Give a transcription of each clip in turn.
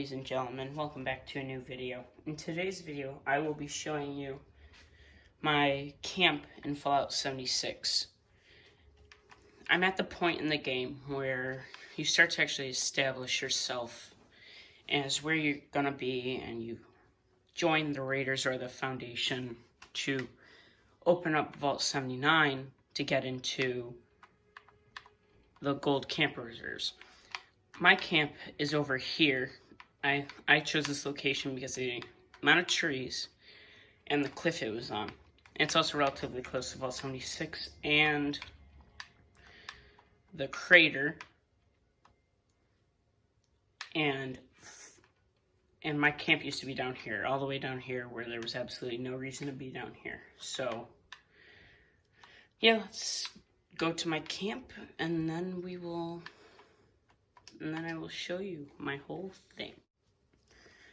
ladies and gentlemen, welcome back to a new video. In today's video, I will be showing you my camp in Fallout 76. I'm at the point in the game where you start to actually establish yourself as where you're gonna be, and you join the Raiders or the Foundation to open up Vault 79 to get into the gold camp reserves. My camp is over here. I chose this location because of the amount of trees and the cliff it was on. It's also relatively close to Vault 76 and the crater. And my camp used to be down here, all the way down here, where there was absolutely no reason to be down here. So, yeah, let's go to my camp, and then I will show you my whole thing.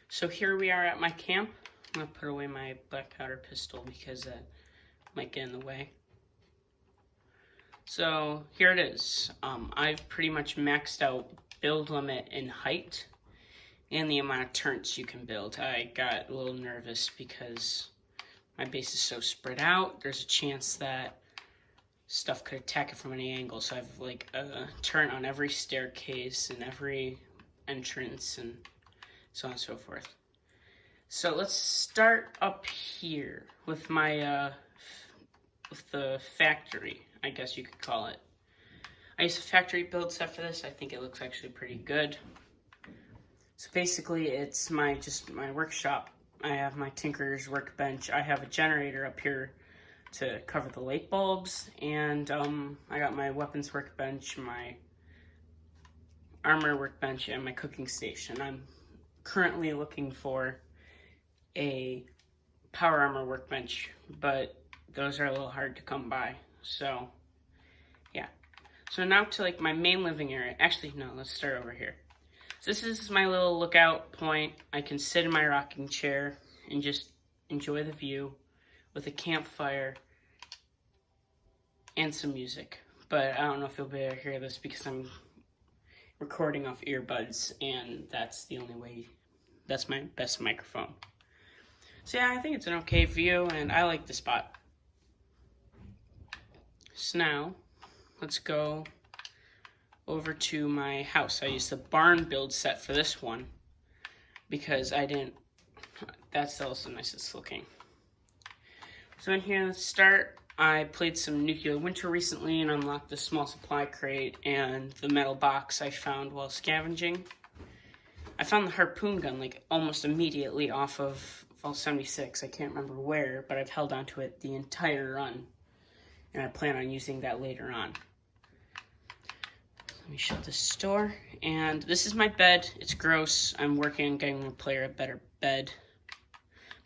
So here we are at my camp. I'm gonna put away my black powder pistol because that might get in the way. So here it is. I've pretty much maxed out build limit in height and the amount of turrets you can build. I got a little nervous because my base is so spread out. There's a chance that stuff could attack it from any angle, so I have like a turret on every staircase and every entrance and so on and so forth. So let's start up here with my with the factory, I guess you could call it. I used a factory build set for this. I think it looks actually pretty good. So basically it's my workshop. I have my tinkerer's workbench. I have a generator up here to cover the light bulbs, and I got my weapons workbench, my armor workbench, and my cooking station. I'm currently looking for a power armor workbench, but those are a little hard to come by. So yeah, so now to like my main living area. Actually, no, let's start over here. So this is my little lookout point. I can sit in my rocking chair and just enjoy the view with a campfire and some music. But I don't know if you'll be able to hear this because I'm recording off earbuds, and that's the only way, that's my best microphone. So yeah, I think it's an okay view, and I like the spot. So now, let's go over to my house. I used the barn build set for this one because that's also the nicest looking. So in here, let's start. I played some Nuclear Winter recently and unlocked the small supply crate and the metal box I found while scavenging. I found the harpoon gun like almost immediately off of Vault 76. I can't remember where, but I've held onto it the entire run, and I plan on using that later on. Let me shut this door. And this is my bed. It's gross. I'm working on getting my player a better bed.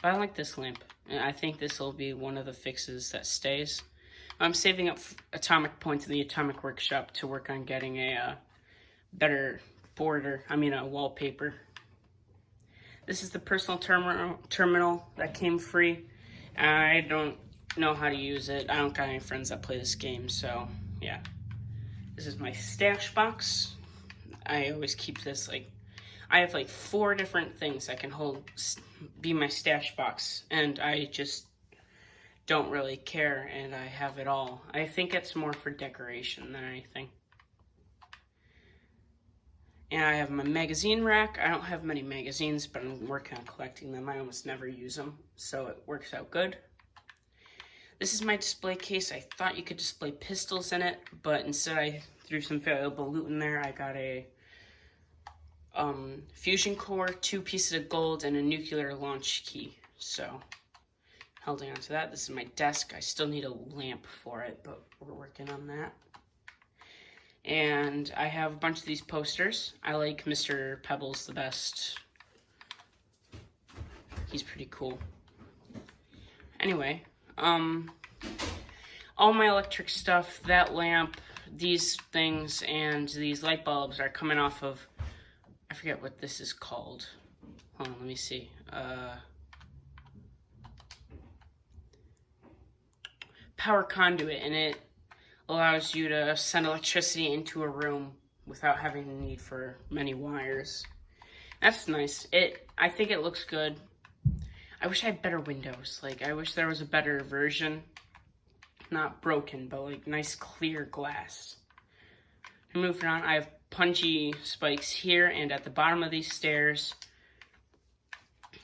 But I like this lamp. And I think this will be one of the fixes that stays. I'm saving up atomic points in the atomic workshop to work on getting a better border. A wallpaper. This is the personal terminal that came free. I don't know how to use it. I don't got any friends that play this game, so yeah. This is my stash box. I always keep this I have like 4 different things that can be my stash box, and I just don't really care, and I have it all. I think it's more for decoration than anything. And I have my magazine rack. I don't have many magazines, but I'm working on collecting them. I almost never use them, so it works out good. This is my display case. I thought you could display pistols in it, but instead I threw some valuable loot in there. I got a fusion core, 2 pieces of gold, and a nuclear launch key. So, holding on to that. This is my desk. I still need a lamp for it, but we're working on that. And I have a bunch of these posters. I like Mr. Pebbles the best. He's pretty cool. Anyway, all my electric stuff, that lamp, these things, and these light bulbs are coming off of, I forget what this is called. Hold on, let me see. Power conduit, and it allows you to send electricity into a room without having the need for many wires. That's nice. I think it looks good. I wish I had better windows. Like, I wish there was a better version. Not broken, but like nice clear glass. And moving on, I have punchy spikes here and at the bottom of these stairs.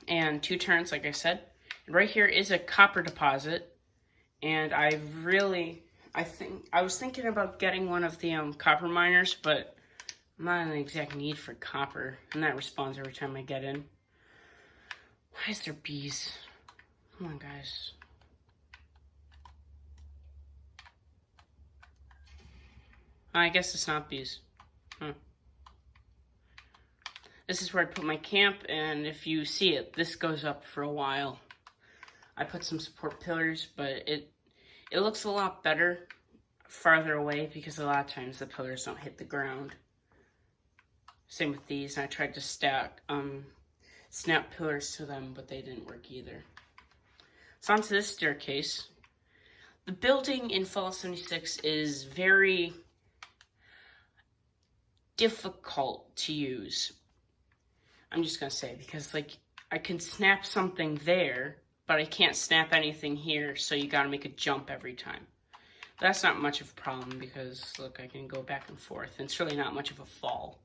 And 2 turns, like I said. And right here is a copper deposit. And I was thinking about getting one of the copper miners, but I'm not in the exact need for copper. And that respawns every time I get in. Why is there bees? Come on, guys. I guess it's not bees. This is where I put my camp, and if you see it, this goes up for a while. I put some support pillars, but it looks a lot better farther away because a lot of times the pillars don't hit the ground. Same with these, and I tried to stack snap pillars to them, but they didn't work either. So onto this staircase. The building in Fallout 76 is very difficult to use. I'm just gonna say, because like I can snap something there, but I can't snap anything here, so you gotta make a jump every time. But that's not much of a problem because look, I can go back and forth, and it's really not much of a fall.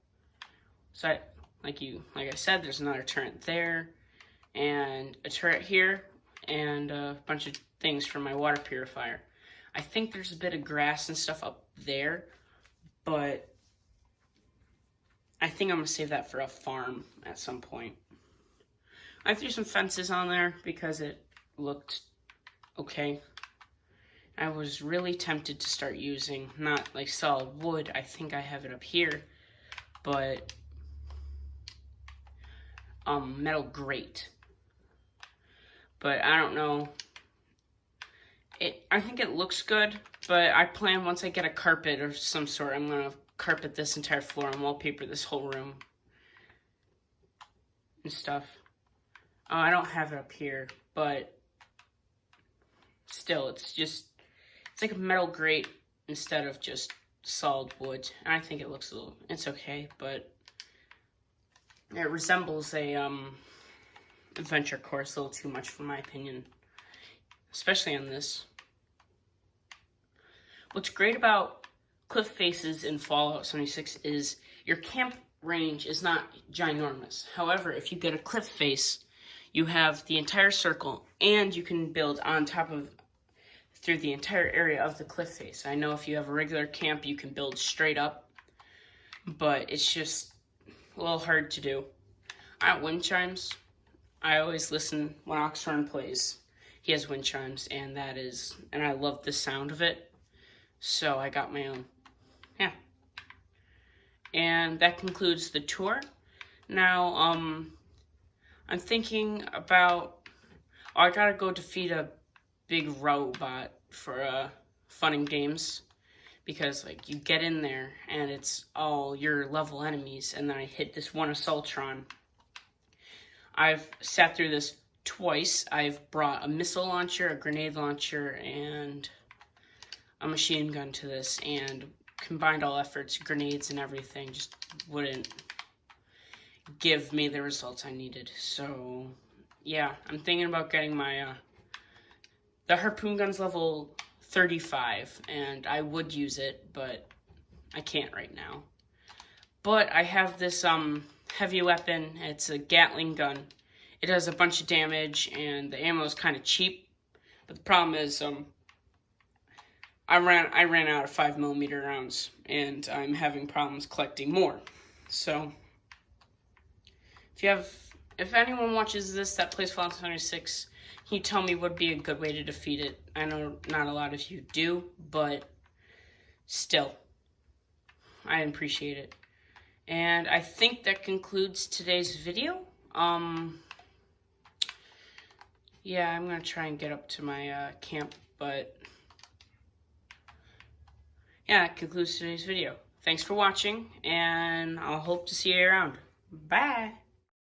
So like I said, there's another turret there, and a turret here, and a bunch of things for my water purifier. I think there's a bit of grass and stuff up there, but I think I'm going to save that for a farm at some point. I threw some fences on there because it looked okay. I was really tempted to start using, not like solid wood, I think I have it up here, but metal grate. But I don't know. I think it looks good, but I plan once I get a carpet of some sort, I'm going to carpet this entire floor and wallpaper this whole room and stuff. Oh, I don't have it up here, but still, it's like a metal grate instead of just solid wood. And I think it looks it's okay, but it resembles a adventure course a little too much for my opinion, especially on this. What's great about cliff faces in Fallout 76 is your camp range is not ginormous. However, if you get a cliff face, you have the entire circle, and you can build on top of through the entire area of the cliff face. I know if you have a regular camp, you can build straight up, but it's just a little hard to do. I have wind chimes. I always listen when Oxhorn plays. He has wind chimes, and I love the sound of it. So I got my own. Yeah. And that concludes the tour. Now, I'm thinking about, I gotta go defeat a big robot for fun and games. Because, like, you get in there, and it's all your level enemies, and then I hit this one Assaultron. I've sat through this twice. I've brought a missile launcher, a grenade launcher, and a machine gun to this, and combined all efforts, grenades and everything, just wouldn't give me the results I needed. So, yeah, I'm thinking about getting my, the harpoon gun's level 35, and I would use it, but I can't right now. But I have this, heavy weapon. It's a Gatling gun. It does a bunch of damage, and the ammo is kind of cheap. But the problem is, I ran out of 5mm rounds, and I'm having problems collecting more. So, if anyone watches this that plays Fallout 76, can you tell me what would be a good way to defeat it? I know not a lot of you do, but still, I appreciate it. And I think that concludes today's video. Yeah, I'm gonna try and get up to my camp, but yeah, that concludes today's video. Thanks for watching, and I'll hope to see you around. Bye!